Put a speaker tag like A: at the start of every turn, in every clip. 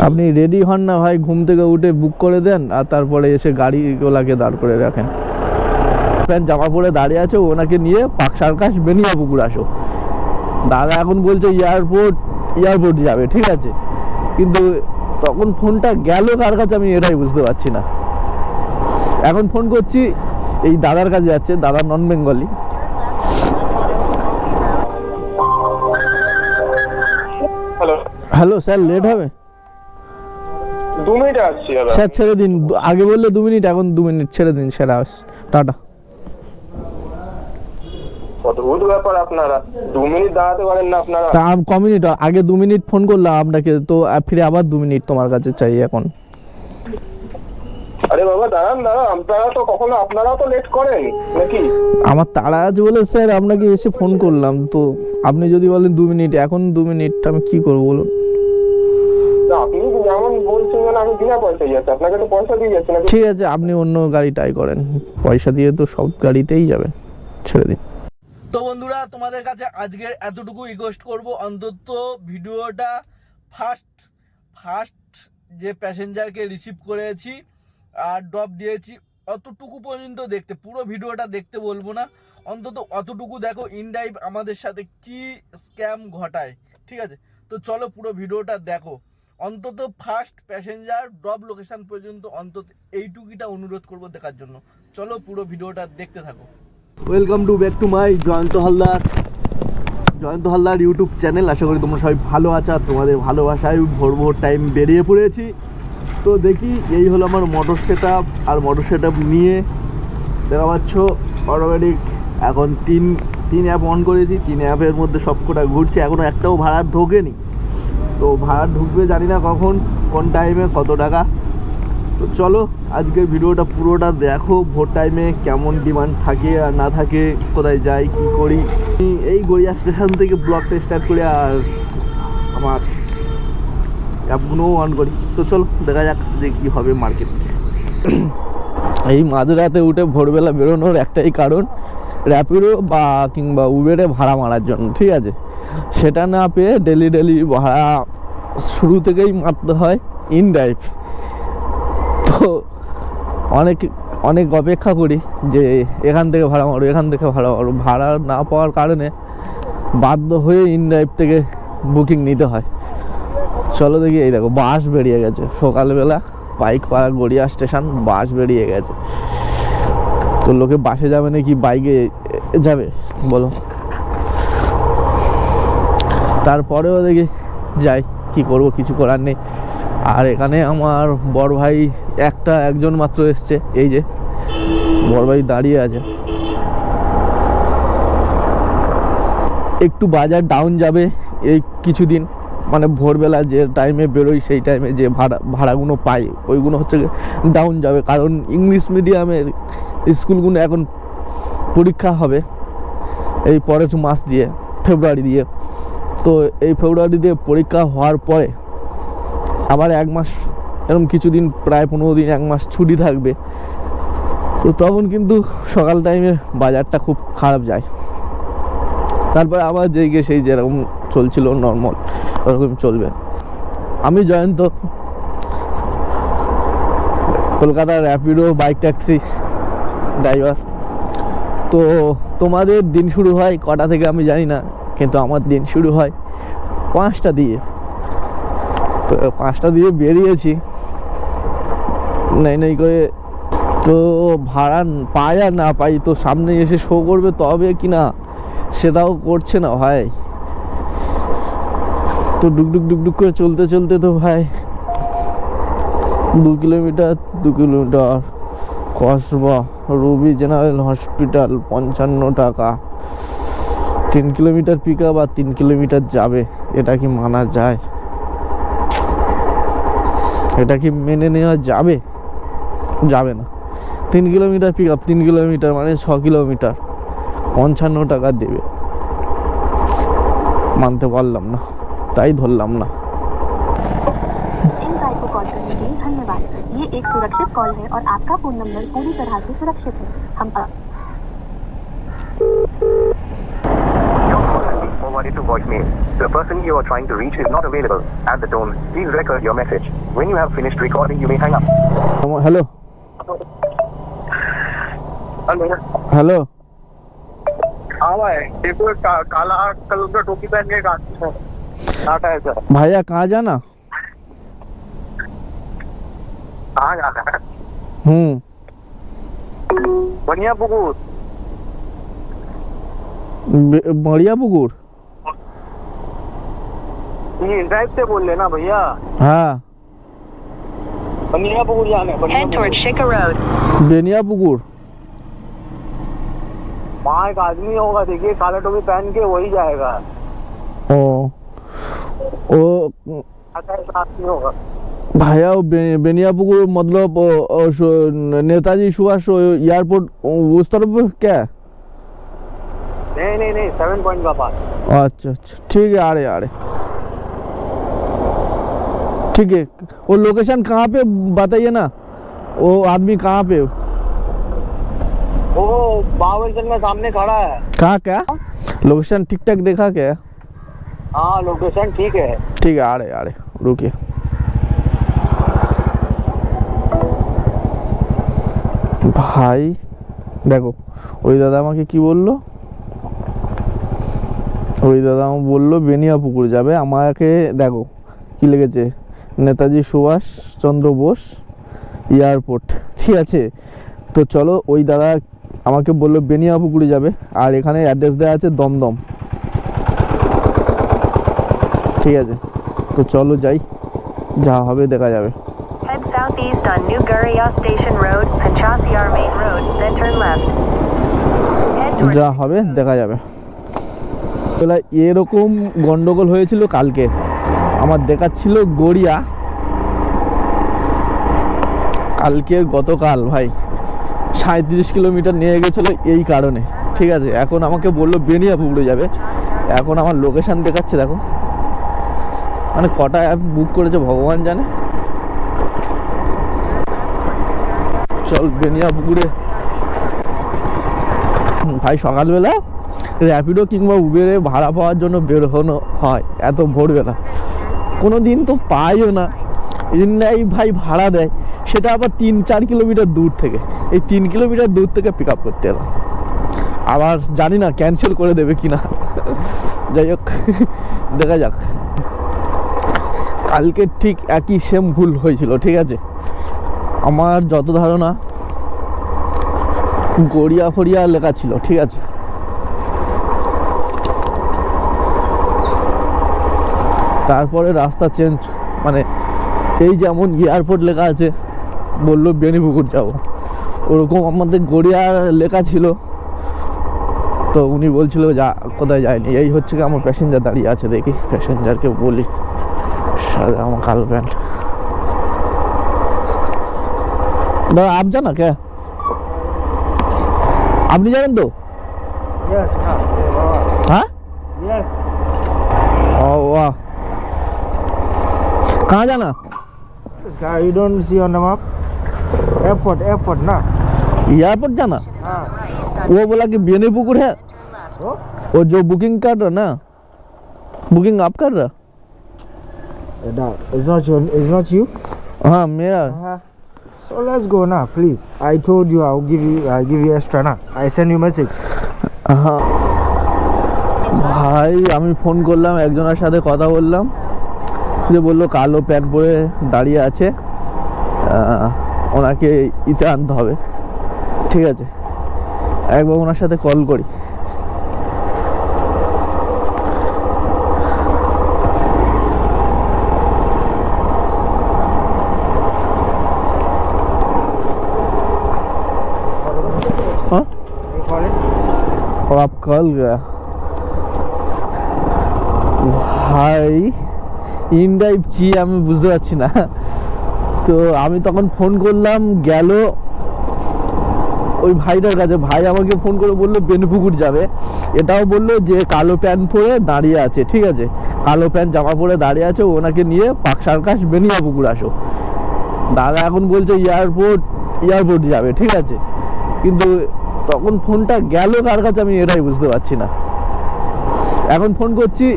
A: আপনি রেডি হন না ভাই, ঘুম থেকে উঠে বুক করে দেন আর তারপরে এসে গাড়িগুলাকে দাঁড় করে রাখেন। প্যান্ট জামা পরে দাঁড়িয়ে আছে, ওনাকে নিয়ে পার্ক সার্কাস বেনিয়াপুকুর আসো। দাদা এখন বলছে এয়ারপোর্ট যাবে, ঠিক আছে, কিন্তু তখন ফোনটা গেল কার কাছে আমি এটাই বুঝতে পারছি না। এখন ফোন করছি এই দাদার কাছে যাচ্ছে, দাদা নন বেঙ্গলি। হ্যালো স্যার, লেট হবে?
B: 2 মিনিট আসছি
A: স্যার ছেড়ে দিন, আগে বললে 2 মিনিট, এখন 2 মিনিট ছেড়ে দিন স্যার। টাটা।
B: অদ্ভুত ব্যাপার, আপনারা 2 মিনিট দাঁড়াতে পারেন না আপনারা?
A: ক মিনিট আগে 2 মিনিট ফোন করলাম আপনাকে, তো ফিরে আবার 2 মিনিট তোমার কাছে চাই এখন।
B: আরে বাবা দাঁড়ান, আপনারা তো কখনো আপনারাও তো লেট করেন নাকি?
A: আমার তাড়া আছে বলে স্যার আপনাকে এসে ফোন করলাম, তো আপনি যদি বলেন 2 মিনিট, এখন 2 মিনিট আমি কি করবো বলুন?
B: আপনি যেমন বলছেন আমি বিনা পয়সায় যাচ্ছি, আপনাকে তো পয়সা দিয়ে যাচ্ছি না।
A: ঠিক আছে, আপনি অন্য গাড়ি ট্রাই করেন, পয়সা দিয়ে তো সব গাড়িতেই যাবেন, ছেড়ে দিন। তো বন্ধুরা, তোমাদের কাছে আজকে এতটুকু রিকোয়েস্ট করব, অন্তত ভিডিওটা ফার্স্ট যে প্যাসেঞ্জারকে রিসিভ করেছি আর ড্রপ দিয়েছি অতটুকু পর্যন্ত দেখতে, পুরো ভিডিওটা দেখতে বলবো না, অন্তত অতটুকু দেখো ইনড্রাইভ আমাদের সাথে কি স্ক্যাম ঘটায়, ঠিক আছে? তো চলো পুরো ভিডিওটা দেখো, অন্তত ফার্স্ট প্যাসেঞ্জার ড্রপ লোকেশন পর্যন্ত অন্তত এইটুকুটা অনুরোধ করবো দেখার জন্য। চলো পুরো ভিডিওটা দেখতে থাকো। Welcome to back to my Jayanta Haldar YouTube channel. আশা করি তোমরা সবাই ভালো আছো, আর তোমাদের ভালোবাসায় ভোর টাইম বেরিয়ে পড়েছি। তো দেখি, এই হলো আমার মোটর সেট আপ, আর মোটর সেট আপ নিয়ে দেখা পাচ্ছ অটোমেটিক এখন তিন অ্যাপ অন করেছি, 3 অ্যাপের মধ্যে সবকটা ঘুরছে, এখনও একটাও ভাড়া ঢোকেনি। তো ভাড়া ঢুকবে জানি না কখন, কোন টাইমে, কত টাকা। তো চলো আজকে ভিডিওটা পুরোটা দেখো, ভোর টাইমে কেমন ডিমান্ড থাকে আর না থাকে, কোথায় যাই কি করি। এই গড়িয়া স্টেশন থেকে ব্লগটা স্টার্ট করি আর আমার অ্যাপগুলোও অন করি। তো চলো দেখা যাক যে কী হবে মার্কেট। এই মাঝরাতে উঠে ভোরবেলা বেরোনোর একটাই কারণ, র্যাপিডো বা কিংবা উবেরে ভাড়া মারার জন্য, ঠিক আছে? সেটা না পেয়ে ডেলি ভাড়া শুরু থেকেই মারতে হয় ইনড্রাইভ। তো অনেক অপেক্ষা করি যে এখান থেকে ভাড়া মারো, ভাড়া না পাওয়ার কারণে বাধ্য হয়ে ইনড্রাইভ থেকে বুকিং নিতে হয়। চলো দেখি, এই দেখো বাস বেরিয়ে গেছে সকালবেলা, পাইকপাড়া গড়িয়া স্টেশন, বাস বেরিয়ে গেছে। তো লোকে বাসে যাবে নাকি বাইকে যাবে বলো? তারপরেও দেখি যাই, কি করব, কিছু করার নেই। আর এখানে আমার বড় ভাই একজন মাত্র এসছে, এই যে বড় ভাই দাঁড়িয়ে আছে। একটু বাজার ডাউন যাবে এই কিছুদিন, মানে ভোরবেলা যে টাইমে বেরোই সেই টাইমে যে ভাড়াগুলো পাই ওইগুলো হচ্ছে ডাউন যাবে, কারণ ইংলিশ মিডিয়ামের স্কুলগুলো এখন পরীক্ষা হবে এই পরের মাস দিয়ে, ফেব্রুয়ারি দিয়ে। তো এই ফেব্রুয়ারি দিয়ে পরীক্ষা হওয়ার পরে আবার 1 মাস, এরকম কিছুদিন, প্রায় 15 দিন, 1 মাস ছুটি থাকবে। তো তখন কিন্তু সকাল টাইমে বাজারটা খুব খারাপ যায়। তারপরে আবার সেই যেরকম চলছিল নর্মাল ওরকম চলবে। আমি জয়ন্ত, কলকাতার র্যাপিডো বাইক ট্যাক্সি ড্রাইভার। তো তোমাদের দিন শুরু হয় কটা থেকে আমি জানি না, কিন্তু আমার দিন শুরু হয় 5টা দিয়ে। তো 5টা দিয়ে বেরিয়েছি নাই করে। তো ভাড়া পাই আর না পাই, তো সামনে এসে শো করবে তবে কি না, সেটাও করছে না ভাই। তো ডুকডুক করে চলতে তো ভাই 2 কিলোমিটার কসবা রবি জেনারেল হসপিটাল 55 টাকা। 3 কিলোমিটার পিক আপ আর 3 কিলোমিটার যাবে, এটা কি মানা যায়? এটা কি মেনে নেওয়া যাবে? যাবে না। 3 কিলোমিটার পিক আপ, 3 কিলোমিটার মানে 6 কিলোমিটার 55 টাকা দেবে, মানতে পারলাম না, তাই ধরলাম না।
C: कॉल करने के लिए धन्यवाद। ये एक सुरक्षित कॉल है और आपका फोन नंबर पूरी तरह से सुरक्षित है। हम
D: recorded to voicemail. The person you are trying to reach is not available. At the tone, please record your message. When you have finished recording, you may hang up.
A: Hello
B: hello
A: hello
B: हाँ भाई देखो काला colour का टोपी पहन के आटा है सर
A: ভাইয়া कहाँ जाना
B: कहाँ जाना है बढ़िया पुकुर
A: बढ़िया पुकुर
B: ये ड्राइव से बोल लेना भैया
A: हाँ
B: बढ़िया पुकुर जाने
C: Head towards Shika Road.
A: बेनिया पुकुर
B: वहाँ एक आदमी होगा देखिए काला टोपी पहन के वही जाएगा
A: ओ ओ
B: ऐसा आदमी होगा
A: भाइया वो बेनियापुकुर मतलब नेताजी सुभाष एयरपोर्ट उस तरफ क्या है
B: नहीं 7 पॉइंट का पास
A: अच्छा अच्छा ठीक है आ रहे ठीक है वो लोकेशन कहाँ पे बताइए ना वो आदमी कहाँ पे
B: वो बावलचंद में सामने खड़ा है
A: कहाँ क्या लोकेशन ठीक ठाक देखा क्या
B: हाँ लोकेशन ठीक है
A: ठीक है आ रहे रुकिए ভাই দেখো ওই দাদা আমাকে কি বললো ওই দাদা আমাকে বললো বেনিয়াপুকুর যাবে আমাকে দেখো কি লিখেছে নেতাজি সুভাষ চন্দ্র বোস এয়ারপোর্ট ঠিক আছে তো চলো ওই দাদা আমাকে বললো বেনিয়াপুকুরে যাবে আর এখানে অ্যাড্রেস দেওয়া আছে দমদম ঠিক আছে তো চলো যাই যা হবে দেখা যাবে
C: Head southeast on New Guriya Station Road, Panchasiar Main Road, then turn left. Head towards
A: যা হবে দেখা যাবে এরকম গন্ডগোল হয়েছিল কালকে আমার দেখাচ্ছিল গড়িয়া কালকের গতকাল ভাই 37 কিলোমিটার নিয়ে গেছিলো এই কারণে ঠিক আছে এখন আমাকে বললো বেনিয়াপুকুরে যাবে এখন আমার লোকেশন দেখাচ্ছে দেখো মানে কটা অ্যাপ বুক করেছে ভগবান জানে চল বেনিয়াপুকুরে ভাই সকালবেলা র্যাপিডো কিংবা উবেরে ভাড়া পাওয়ার জন্য বেরোনো হয় এত ভোরবেলা কোনো দিন তো পাইও না এই ভাই ভাড়া দেয় সেটা আবার 3-4 কিলোমিটার দূর থেকে এই 3 কিলোমিটার দূর থেকে পিক আপ করতে এলাম আবার জানি না ক্যান্সেল করে দেবে কিনা যাই হোক দেখা যাক কালকে ঠিক একই সেম ভুল হয়েছিল ঠিক আছে আমার যত ধারণা গড়িয়া ফড়িয়া লেখা ছিল ঠিক আছে তারপরে রাস্তা চেঞ্জ মানে এই যেমন এয়ারপোর্ট লেখা আছে বললো বেনিপুকুর যাবো ওরকম আমাদের গড়িয়া লেখা ছিল তো উনি বলছিল যা কোথায় যায়নি এই হচ্ছে কি আমার প্যাসেঞ্জার দাঁড়িয়ে আছে দেখি প্যাসেঞ্জারকে বলি সাদা আমার কালো প্যান্ট দাদা আপ জানা কে আপনি জানেন তো
B: यस
A: हाँ
B: यस
A: ओ वाह कहाँ जाना
B: you don't see on the map airport ना
A: एयरपोर्ट जाना
B: हाँ
A: वो बोला कि बेनीपुकुर है वो जो बुकिंग कर रहा ना बुकिंग आप कर रहा
B: it's not you
A: हाँ मेरा
B: so let's go now please I told you I'll give you extra ना I send you message
A: হ্যাঁ ভাই আমি ফোন করলাম একজনের সাথে কথা বললাম যে বললো কালো প্যান্ট পরে দাঁড়িয়ে আছে ওনাকে ইতে আনতে হবে ঠিক আছে একবার ওনার সাথে কল করি हाँ और आप कल गया ভাই ইনড্রাইভ কি আমি বুঝতে পারছি না তো আমি তখন ফোন করলাম গেল ওই ভাইটার কাছে ভাই আমাকে ফোন করে বললো বেনিপুকুর যাবে এটাও বললো যে কালো প্যান্ট পরে দাঁড়িয়ে আছে ঠিক আছে কালো প্যান্ট জামা পরে দাঁড়িয়ে আছে ওনাকে নিয়ে পাক সার্কাস বেনিয়াপুকুর আসো দাদা এখন বলছে এয়ারপোর্ট যাবে ঠিক আছে কিন্তু তখন ফোনটা গেল কার কাছে আমি এটাই বুঝতে পারছি না এখন ফোন করছি,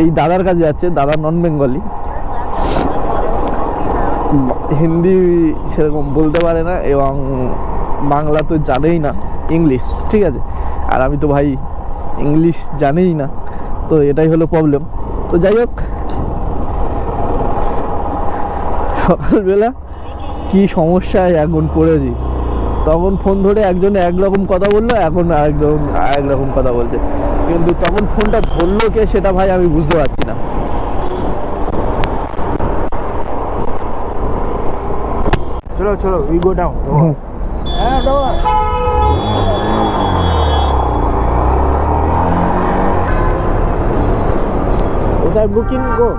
A: এই দাদার কাছে যাচ্ছে, দাদা নন বেঙ্গলি, হিন্দি সেরকম বলতে পারে না এবং বাংলা তো জানেই না, ইংলিশ, ঠিক আছে। আর আমি তো ভাই ইংলিশ জানেই না, তো এটাই হলো প্রবলেম। তো যাই হোক, সকালবেলা কি সমস্যায় এখন পড়েছি। তখন ফোন ধরে একজনে একরকম কথা বললো, এখন আরেক রকম কথা বলছে, কিন্তু তখন ফোনটা ধরলো কে সেটা ভাই আমি বুঝতে পারছি না।
E: चलो चलो we go down. हाँ जाओ. उस साइड बुकिंग go.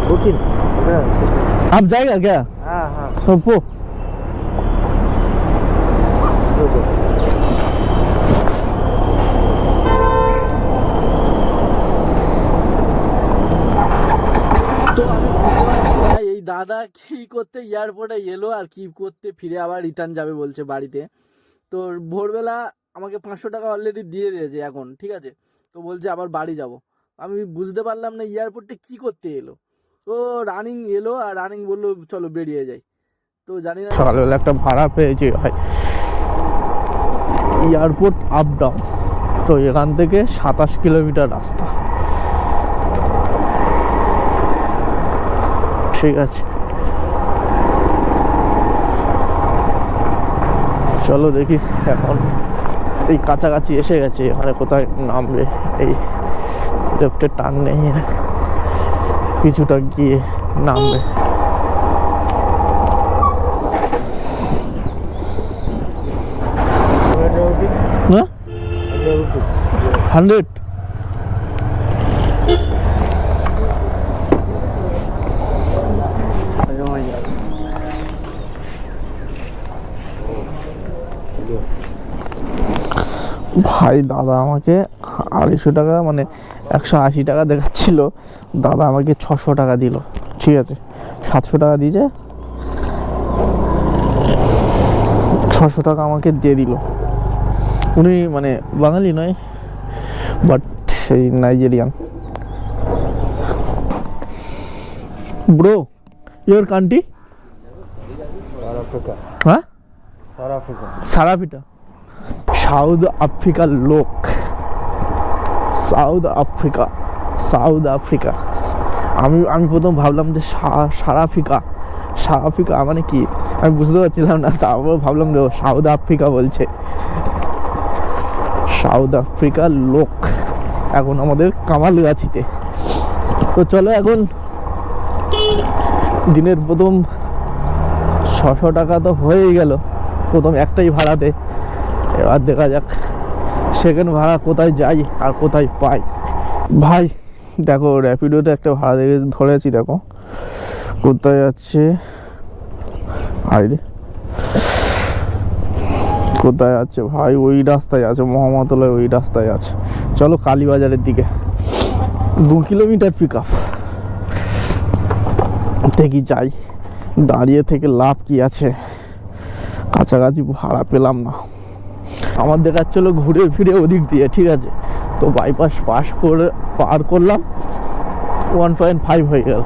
E: Booking.
A: आप जाएगा क्या
E: हाँ हाँ.
A: सबको? তো আমি বুঝতে পারছি না এই দাদা কি করতে এয়ারপোর্টে এলো আর কি করতে ফিরে আবার রিটার্ন যাবে বলছে বাড়িতে। তো ভোরবেলা আমাকে 500 টাকা অলরেডি দিয়ে দিয়েছে এখন, ঠিক আছে। তো বলছে আবার বাড়ি যাব। আমি বুঝতে পারলাম না এয়ারপোর্টে কি করতে এলো। ও রানিং এলো আর রানিং বললো চলো বেরিয়ে যাই। তো জানি না, সকালবেলা একটা ভাড়া পেয়েছি ভাই, এয়ারপোর্ট আপ ডাউন। তো এখান থেকে 27 কিলোমিটার রাস্তা, ঠিক আছে। চলো দেখি, এখন এই কাছাকাছি এসে গেছে, এখানে কোথায় নামবে। এই লেফটে টার্ন নেই, কিছুটা গিয়ে নামবে। না 100 ভাই। দাদা আমাকে 250 টাকা মানে 180 টাকা দেখাচ্ছিল, দাদা আমাকে 600 টাকা দিল, ঠিক আছে। 700 টাকা দিয়েছে, 600 টাকা আমাকে দিয়ে দিল। উনি মানে বাঙালি নয়, বাট সেই নাইজেরিয়ান। Bro, your country? হ্যাঁ, সারাফিটা, সাউথ আফ্রিকার লোক। South Africa. আমি প্রথম ভাবলাম যে সারাফিকা মানে কি, আমি বুঝতে পারছিলাম না। তারপর ভাবলাম যে সাউথ আফ্রিকা বলছে। সাউথ আফ্রিকার লোক এখন আমাদের কামালগাছিতে। তো চলো, এখন দিনের প্রথম 600 টাকা তো হয়েই গেল প্রথম একটাই ভাড়াতে। এবার দেখা যাক সেকেন্ড ভাড়া কোথায় যাই আর কোথায় পাই। ভাই দেখো, র্যাপিডোতে একটা ভাড়া ধরেছি, দেখো কোথায় যাচ্ছে, আইরে কোথায় আছে ভাই, ওই রাস্তায় আছে, মোহাম্মদুল্লাহ ওই রাস্তায় আছে। চলো কালীবাজারের দিকে, 2 কিলোমিটার পিক আপ। দেখি যাই, দাঁড়িয়ে থেকে লাভ কি আছে, কাছাকাছি ভাড়া পেলাম না। আমার দেখাচ্ছিল ঘুরে ফিরে ওদিক দিয়ে, ঠিক আছে। তো বাইপাস পার করলাম, 1.5 হয়ে গেল।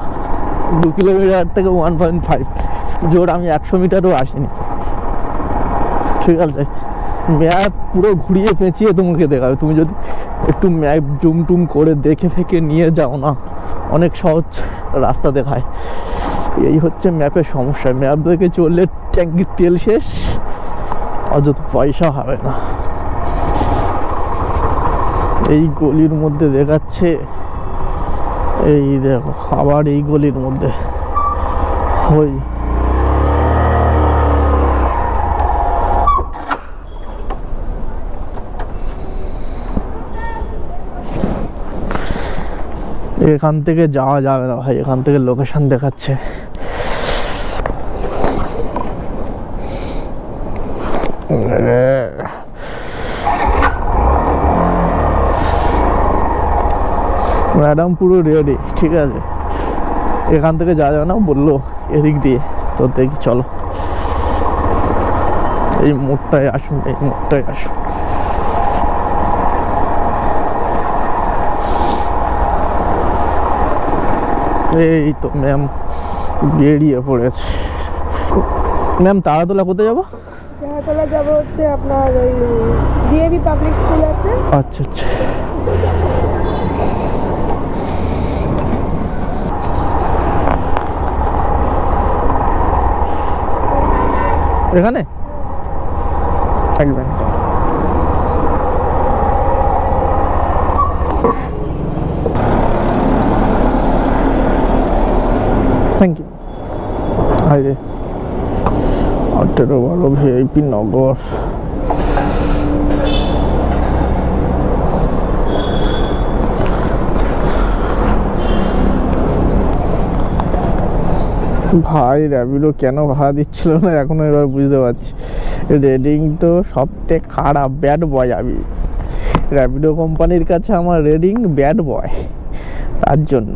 A: 2 কিলোমিটার থেকে 1.5 জোর, আমি 100 মিটারও আসিনি, ঠিক আছে। ম্যাপ পুরো ঘুরিয়ে পেঁচিয়ে তোমাকে দেখাবে। তুমি যদি একটু ম্যাপ জুম টুম করে দেখে ফেকে নিয়ে যাও না, অনেক সহজ রাস্তা দেখায়। এই হচ্ছে ম্যাপের সমস্যা, ম্যাপ দেখে চললে ট্যাঙ্কির তেল শেষ, অযথা পয়সা হবে না। এই গলির মধ্যে দেখাচ্ছে, এই দেখো আবার এই গলির মধ্যে হই। এখান থেকে যাওয়া যাবে না ভাই, এখান থেকে লোকেশন দেখাচ্ছে। ম্যাডাম পুরো রেডি, ঠিক আছে। এখান থেকে যাওয়া যাবে না বললো, এদিক দিয়ে। তো দেখি চলো, এই মোড়টায় আসুন, এই মোড়টায় আসুন। এই তো ম্যাম বেরিয়ে পড়েছে। ম্যাম তারাতলা কোথায় যাবো?
F: তাহলে যাবো হচ্ছে আপনার ওই ডিএভি পাবলিক স্কুল আছে।
A: আচ্ছা আচ্ছা, এখানে এক মিনিট। Thank you. হাই রে 1812 ভিআইপি নগর। ভাই র্যাপিডো কেন ভাড়া দিচ্ছিল না এখনো এবার বুঝতে পারছি। রেটিং তো সবথেকে খারাপ, ব্যাড বয়। আমি র্যাপিডো কোম্পানির কাছে আমার রেটিং ব্যাড বয়, তার জন্য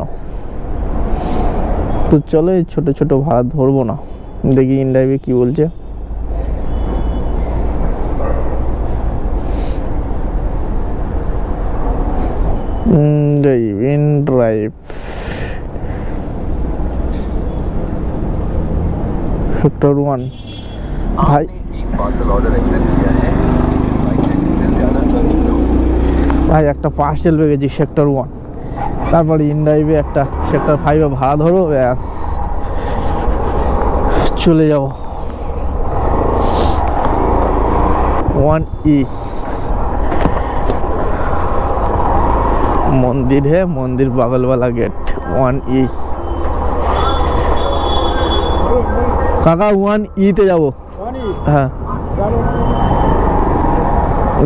A: তো চলো এই ছোটো ছোটো ভাড়া ধরবো না, দেখি ইনড্রাইভে কি বলছে। ইনড্রাইভ सेक्टर 1 भाई ভাই একটা পার্সেল পেয়ে গেছি সেক্টর 1, তারপরে ইনড্রাইভে একটা সেক্টর 5 এ ভাড়া ধরো, ব্যাস চলে যাব 1E। मंदिर है, मंदिर बगल वाला गेट 1E। কাকা 1E তে যাবো। হ্যাঁ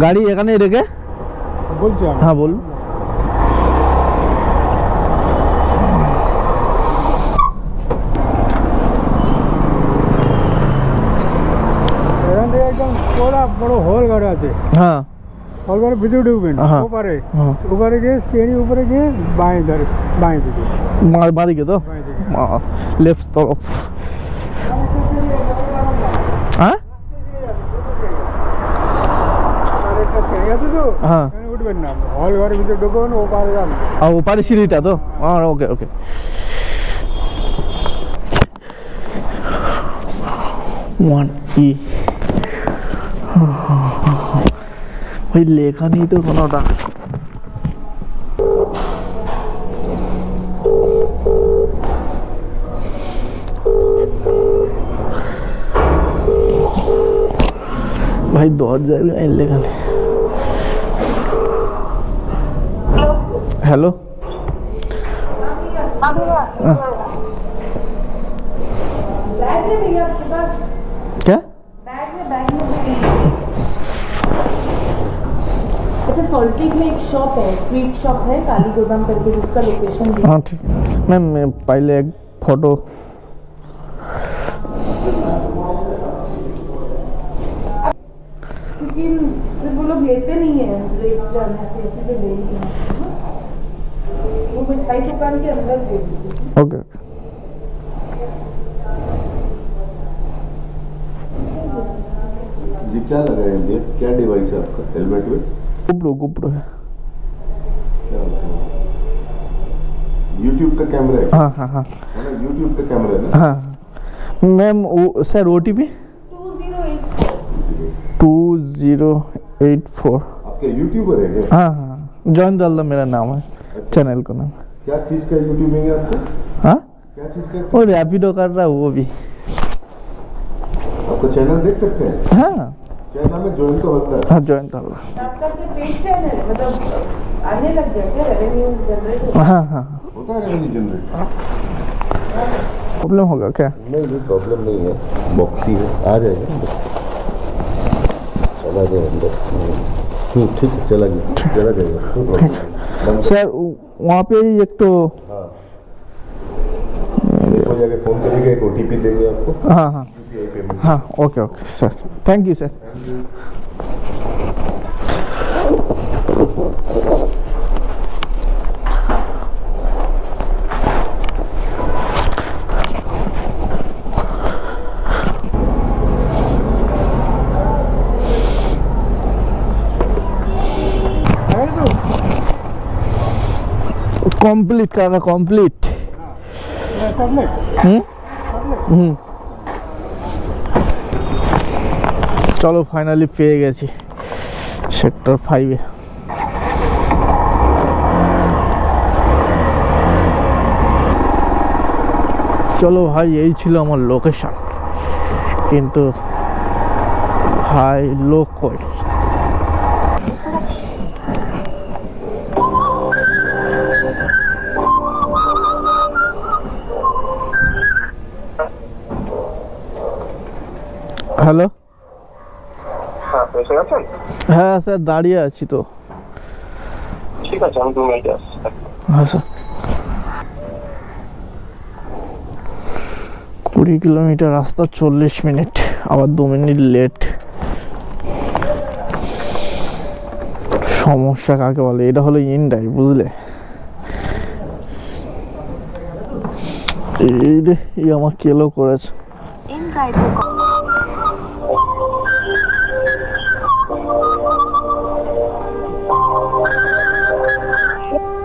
A: গাড়ি এখানে রেখে
E: বলছি আমি।
A: হ্যাঁ বলুন।
E: এখান থেকে একদম পুরো বড় হল ঘর আছে।
A: হ্যাঁ
E: হল ঘরের ভিতরে ঢুকবেন,
A: হ্যাঁ।
E: ওপারে
A: হ্যাঁ।
E: ওপারে গিয়ে সিঁড়ি উপরে গিয়ে বাঁয়ে ধরে বাঁয়ে দিকে
A: বাঁদিকে তো
E: বাঁয়ে দিকে।
A: লেফট তরফ। হ্যাঁ
E: আর একটা সিঁড়ি আছে তো,
A: হ্যাঁ।
E: এখানে উঠবেন না, হল ঘরের ভিতরে ঢুকবেন, ওপারে যাবেন।
A: আর ওপারে সিঁড়িটা তো, ওকে ওকে। ওয়ান ই ওই লেখা নেই তো কোনোটা। भाई दरजाয় লেখা নেই। हेलो
F: बैग में भैया आपके पास
A: क्या?
F: बैग में अच्छा सॉल्टिक में एक शॉप है, स्वीट शॉप है काली गोदाम करके, जिसका लोकेशन दिया।
A: हाँ ठीक है मैम, मैं पहले एक फोटो।
F: क्योंकि फिर वो लोग लेते नहीं है रेट जाने से, इसलिए ले ही हैं। वो मिठाई दुकान के अंदर दे दीजिए।
A: Okay okay.
G: जी क्या लगाएंगे, क्या डिवाइस है आपका हेलमेट में?
A: गोप्रो है।
G: यूट्यूब का कैमरा है?
A: हाँ हाँ हाँ
G: है ना, यूट्यूब का कैमरा है ना?
A: हाँ मैम सर OTP 2084।
G: आपके यूट्यूबर है क्या?
A: हाँ हाँ जॉइन दल्ला मेरा नाम है, चैनल का नाम।
G: क्या चीज का यूट्यूबिंग है आपका?
A: हाँ
G: क्या चीज का?
A: वो रैपिडो कर रहा है वो भी।
G: आपका चैनल देख सकते हैं?
A: हाँ
G: क्या नाम है? ज्वाइन तो होता है।
A: हाँ जॉइन दल्ला।
F: आपका जो पेज चैनल मतलब आने लग गया क्या, रेवेन्यू जनरेट?
A: हाँ हाँ
G: होता है रेवेन्यू जनरेट?
A: प्रॉब्लम होगा क्या?
G: नहीं नहीं प्रॉब्लम नहीं है, बॉक्सी है, आ जाएगा चला जाए अंदर। ठीक है चला गया, चला जाएगा।
A: सर वहाँ पे ही एक तो
G: हाँ हो जाएगा, फोन करेंगे, एक OTP देंगे आपको।
A: हाँ हाँ
G: UPI पेमेंट।
A: हाँ okay okay sir, thank you sir.
E: है तो
A: कंप्लीट काका कंप्लीट। হুম হুম চলো ফাইনালি পেয়ে গেছি সেক্টর 5-এ। চলো ভাই, এই ছিল আমার লোকেশন, কিন্তু ভাই লোক কই? হ্যালো,
D: হ্যাঁ এসে গেছেন?
A: হ্যাঁ স্যার দাঁড়িয়ে আছি তো।
D: ঠিক আছে, আমি 2 মিনিটে আসছি।
A: হ্যাঁ স্যার। 20 কিলোমিটার রাস্তা 40 মিনিট, আবার 2 মিনিট লেট। সমস্যা কাকে বলে? এটা হলো ইন্ডাই, বুঝলে? এই রে, এই আমার কেলো করেছে।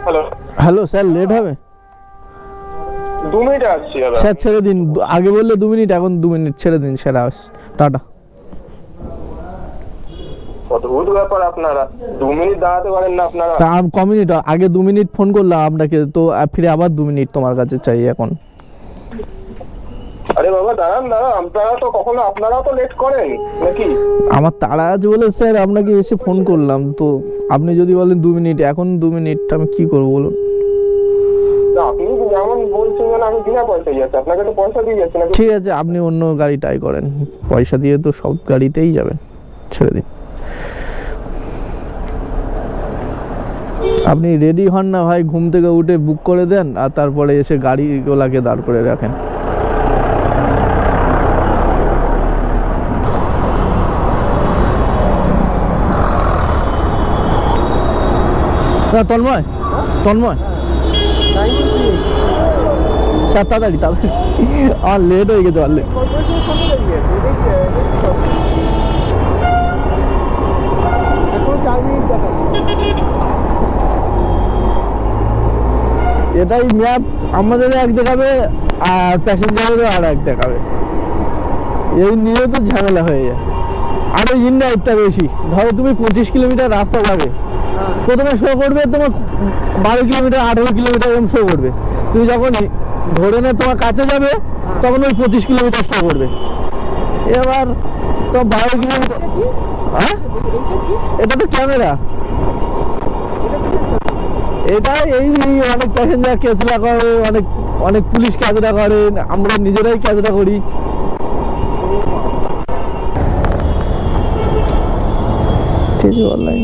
D: হ্যালো,
A: হ্যালো স্যার, লেট হবে?
D: 2 মিনিটে আসছি দাদা।
A: স্যার ছেড়ে দিন, আগে বললে 2 মিনিট, এখন 2 মিনিট ছেড়ে দিন স্যার। টাটা।
D: অদ্ভুত ব্যাপার, আপনারা 2 মিনিট দাঁড়াতে পারেন না আপনারা?
A: তা ক মিনিট আগে 2 মিনিট ফোন করলাম আপনাকে, তো ফিরে আবার 2 মিনিট তোমার কাছে চাই এখন।
D: আরে বাবা দাঁড়ান দাঁড়ান, আপনারাও তো লেট করেন নাকি?
A: আমার তাড়া আছে বলে স্যার আপনাকে এসে ফোন করলাম, তো আপনি যদি বলেন 2 মিনিট, এখন 2 মিনিট আমি কি করবো বলুন?
D: না, আপনি যেমন বলছেন যেন আমি বিনা পয়সায় যাচ্ছি, আপনাকে তো পয়সা দিয়ে যাচ্ছি নাকি?
A: ঠিক আছে, আপনি অন্য গাড়ি ট্রাই করেন, পয়সা দিয়ে তো সব গাড়িতেই যাবেন, ছেড়ে দিন। আপনি রেডি হন না ভাই, ঘুম থেকে উঠে বুক করে দেন আর তারপরে এসে গাড়িগুলাকে দাঁড় করে রাখেন। তন্ময়, তন্ময় স্যার তাড়াতাড়ি তাড়াতাড়ি, আমার লেট হয়ে গেছে অলরেডি। এটাই ম্যাপ আমাদের এক দেখাবে আর প্যাসেঞ্জারেরও আর এক দেখাবে, এই নিয়ে তো ঝামেলা হয়ে যায়। আরো ইনডাইরেক্টটা বেশি, ধরো তুমি 25 কিলোমিটার রাস্তা যাবে, প্রথমে শো করবে তোমার 12 কিলোমিটার 18 কিলোমিটার এরকম শো করবে। তুমি যখন ধরে নে তোমার কাছে যাবে তখন ওই 25 কিলোমিটার শো করবে। এবার তো 12 কিলোমিটার, হ্যাঁ এটা তো ক্যামেরা, এটা এই অনেক প্যাসেঞ্জার ক্যাচরা করে, অনেক অনেক পুলিশ ক্যাচরা করে, আমরা নিজেরাই ক্যাচরা করি। অনলাইন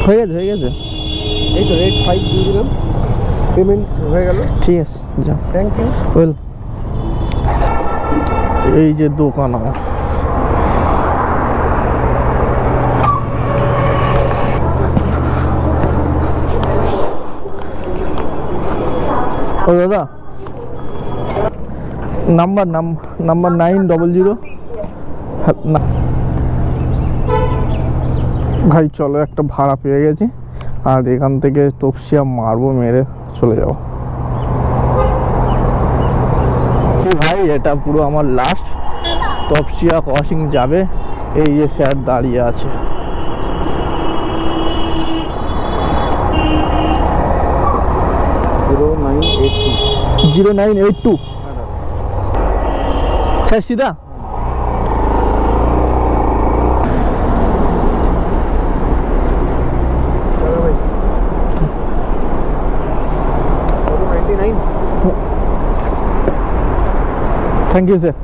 A: হয়ে গেছে, হয়ে গেছে,
E: এই তো রেট 5 দিয়ে দিলাম, পেমেন্ট হয়ে গেল।
A: ঠিক আছে যাও,
E: থ্যাংক ইউ।
A: ওয়েল। এই যে দোকান আমার, ও দাদা নাম্বার 900 না ভাই, চলো একটা ভাড়া পেয়ে গেছি আর এখান থেকে তপসিয়া মারবো, মেরে চলে যাবো। ভাই এটা পুরো আমার লাস্ট, তপসিয়া ক্রসিং যাবে। এই যে স্যার দাঁড়িয়ে আছে, জিরো 982 স্যার সিধা। Thank you sir.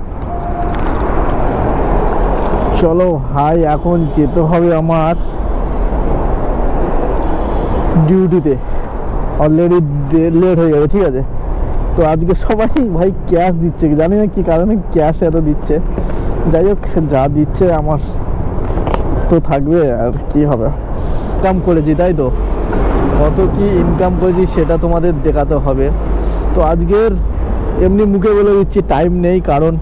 A: চলো ভাই, এখন যেতে হবে আমার ডিউটিতে, অলরেডি লেট হয়ে যাবে। ঠিক আছে, তো আজকে সবাই ভাই ক্যাশ দিচ্ছে, জানি না কি কারণে ক্যাশ এত দিচ্ছে। যাই হোক, যা দিচ্ছে আমার তো থাকবে, আর কি হবে। ইনকাম করেছি তাই তো, কত কি ইনকাম করেছি সেটা তোমাদের দেখাতে হবে। তো আজকের এমনি মুখে বলে দিচ্ছি, টাইম নেই, কারণ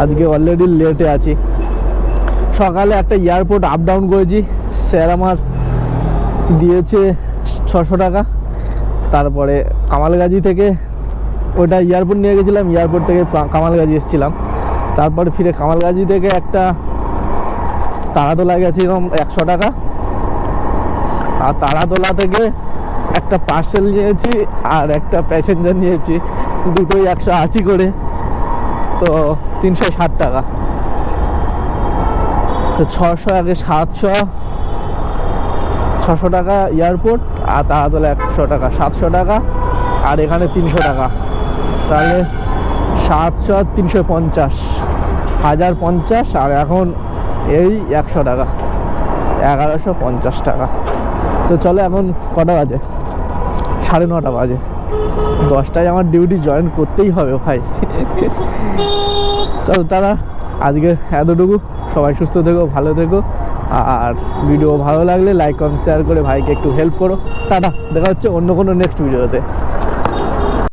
A: আজকে অলরেডি লেটে আছি। সকালে একটা এয়ারপোর্ট আপ ডাউন করেছি, স্যার আমার দিয়েছে 600 টাকা, তারপরে কামালগাজি থেকে ওটা এয়ারপোর্ট নিয়ে গেছিলাম, এয়ারপোর্ট থেকে কামালগাজি এসেছিলাম। তারপরে ফিরে কামালগাজি থেকে একটা তারাতলা গেছিলাম 100 টাকা, আর তারাতলা থেকে একটা পার্সেল নিয়েছি আর একটা প্যাসেঞ্জার নিয়েছি, দুটোই 180 করে, তো 360 টাকা। তো 600 আগে 600 টাকা এয়ারপোর্ট, আর তারাতলা 100 টাকা, 700 টাকা, আর এখানে 300 টাকা, তাহলে 700 350, 1050, আর এখন এই 100 টাকা, 1150 টাকা। তো চলো, এখন কটা বাজে? 9:30 বাজে। 10টায় আমার ডিউটি জয়েন করতেই হবে ভাই। চলো তারা, আজকে এতটুকু। সবাই সুস্থ থেকো, ভালো থেকো, আর ভিডিও ভালো লাগলে লাইক কমেন্ট শেয়ার করে ভাইকে একটু হেল্প করো। টাটা, দেখা হচ্ছে অন্য কোনো নেক্সট ভিডিওতে।